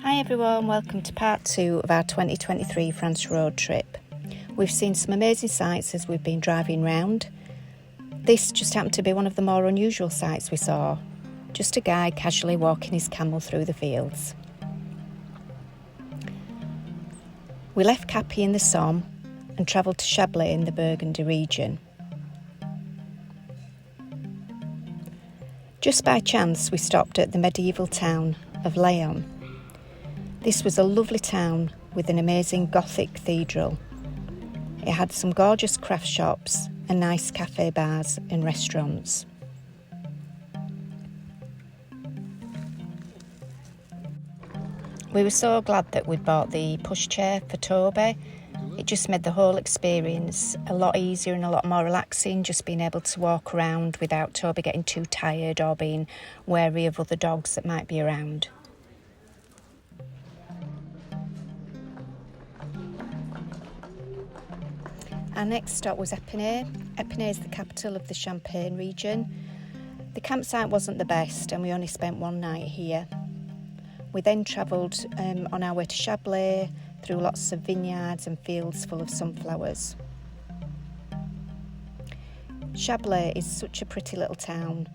Hi everyone, welcome to part 2 of our 2023 France road trip. We've seen some amazing sights as we've been driving round. This just happened to be one of the more unusual sights we saw. Just a guy casually walking his camel through the fields. We left Cappy in the Somme and travelled to Chablis in the Burgundy region. Just by chance we stopped at the medieval town of Lyon. This was a lovely town with an amazing Gothic cathedral. It had some gorgeous craft shops and nice cafe bars and restaurants. We were so glad that we'd bought the pushchair for Toby. It just made the whole experience a lot easier and a lot more relaxing, just being able to walk around without Toby getting too tired or being wary of other dogs that might be around. Our next stop was Epinay. Epinay is the capital of the Champagne region. The campsite wasn't the best and we only spent one night here. We then travelled on our way to Chablis through lots of vineyards and fields full of sunflowers. Chablis is such a pretty little town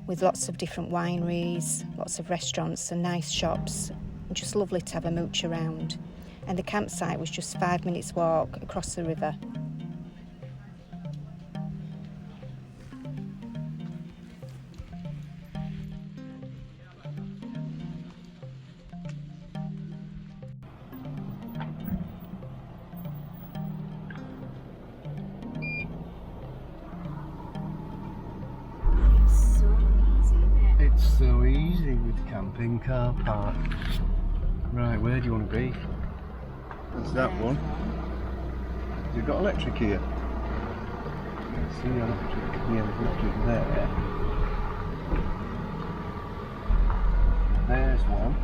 with lots of different wineries, lots of restaurants and nice shops, and just lovely to have a mooch around. And the campsite was just 5 minutes walk across the river. It's so easy with camping car park. Right, where do you want to be? There's that one. You've got electric here. I see electric. Yeah, there's electric there. There's one.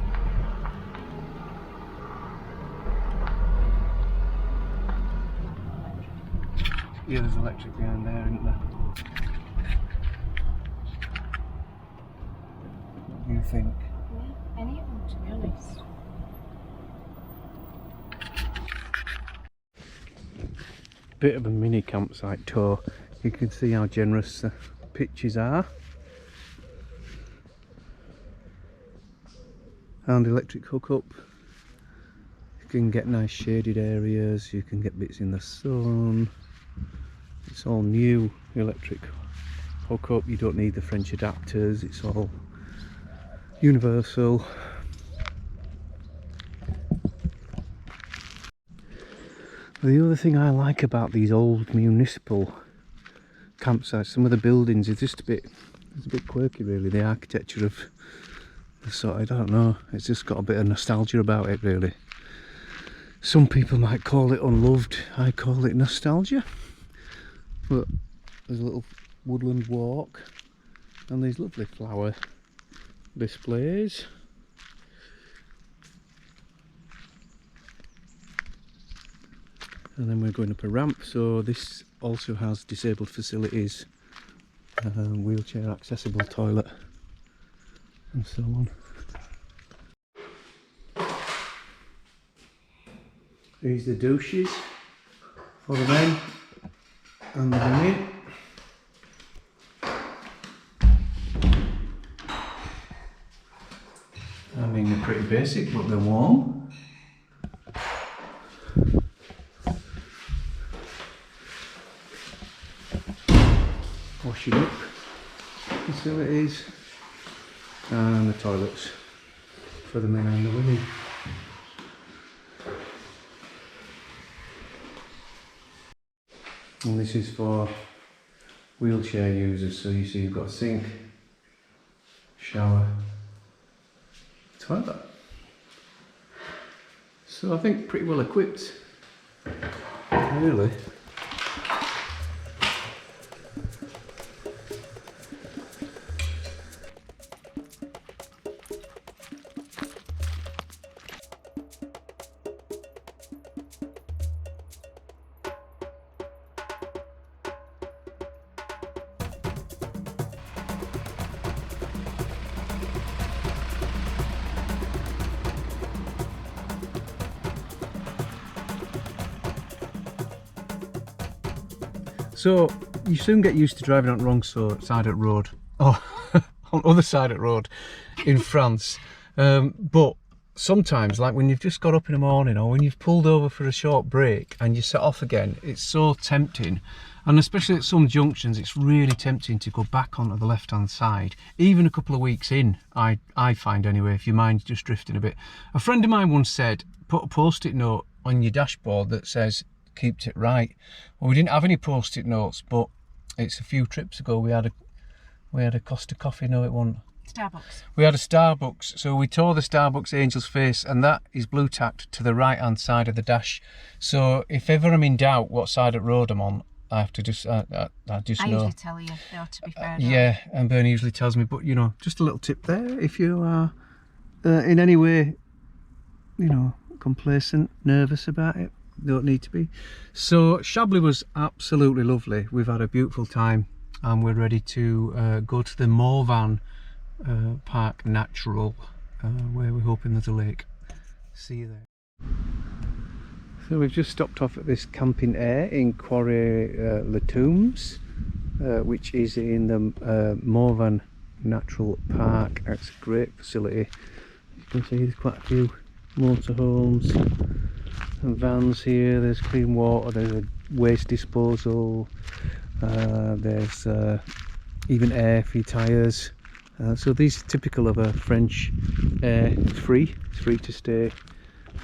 Yeah, there's electric behind there, isn't there? What do you think? Yeah, any of them, to be honest. Bit of a mini campsite tour. You can see how generous the pitches are. And electric hookup. You can get nice shaded areas, you can get bits in the sun. It's all new electric hookup, you don't need the French adapters, it's all universal. The other thing I like about these old municipal campsites, some of the buildings is just it's a bit quirky really, the architecture of the sort, I don't know, it's just got a bit of nostalgia about it really. Some people might call it unloved, I call it nostalgia. But there's a little woodland walk and these lovely flower displays. And then we're going up a ramp, so this also has disabled facilities, wheelchair accessible toilet and so on. These are the douches for the men and the women. I mean, they're pretty basic, but they're warm. Washing up facilities and the toilets for the men and the women. And this is for wheelchair users, so you see you've got a sink, shower, toilet. So I think pretty well equipped, really. So you soon get used to driving on the wrong side of the road. Oh, on the other side of the road in France. But sometimes, like when you've just got up in the morning or when you've pulled over for a short break and you set off again, it's so tempting. And especially at some junctions, it's really tempting to go back onto the left-hand side. Even a couple of weeks in, I find anyway, if your mind's just drifting a bit. A friend of mine once said, put a post-it note on your dashboard that says, keep it right. Well, we didn't have any post-it notes, but it's a few trips ago we had a Costa coffee. No, it wasn't. Starbucks. We had a Starbucks, so we tore the Starbucks angel's face, and that is blue tacked to the right hand side of the dash. So if ever I'm in doubt what side of the road I'm on, I have to just I just know. I usually tell you, though, to be fair. Yeah, and Bernie usually tells me, but you know, just a little tip there. If you are in any way, you know, complacent, nervous about it, don't need to be. So Chablis was absolutely lovely. We've had a beautiful time, and we're ready to go to the Morvan Park Natural, where we're hoping there's a lake. See you there. So we've just stopped off at this camping air in Quarry Les Tombs, which is in the Morvan Natural Park. It's a great facility. You can see there's quite a few motorhomes and vans here. There's clean water, there's a waste disposal, there's even air for your tyres. So these are typical of a French air. It's free to stay.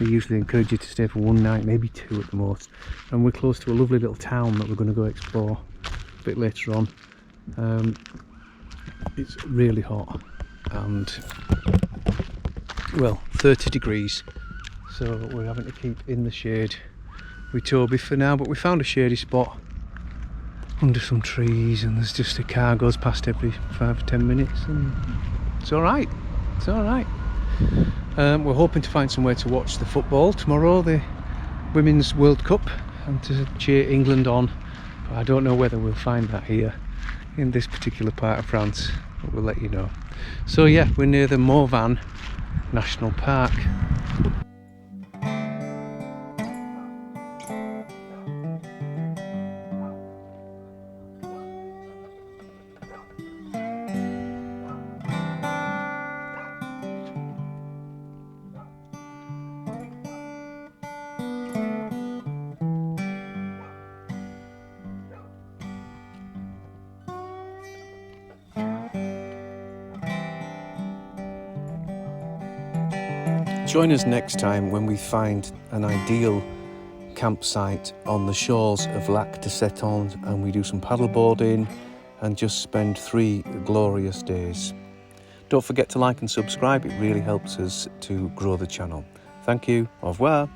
We usually encourage you to stay for one night, maybe two at the most. And we're close to a lovely little town that we're going to go explore a bit later on. It's really hot and, well, 30 degrees. So we're having to keep in the shade with Toby for now, but we found a shady spot under some trees, and there's just a car goes past every 5-10 minutes, and it's alright, it's alright. We're hoping to find somewhere to watch the football tomorrow, the Women's World Cup, and to cheer England on, but I don't know whether we'll find that here in this particular part of France, but we'll let you know. So yeah, we're near the Morvan National Park. Join us next time when we find an ideal campsite on the shores of Lac de Seton, and we do some paddleboarding and just spend 3 glorious days. Don't forget to like and subscribe, it really helps us to grow the channel. Thank you, au revoir.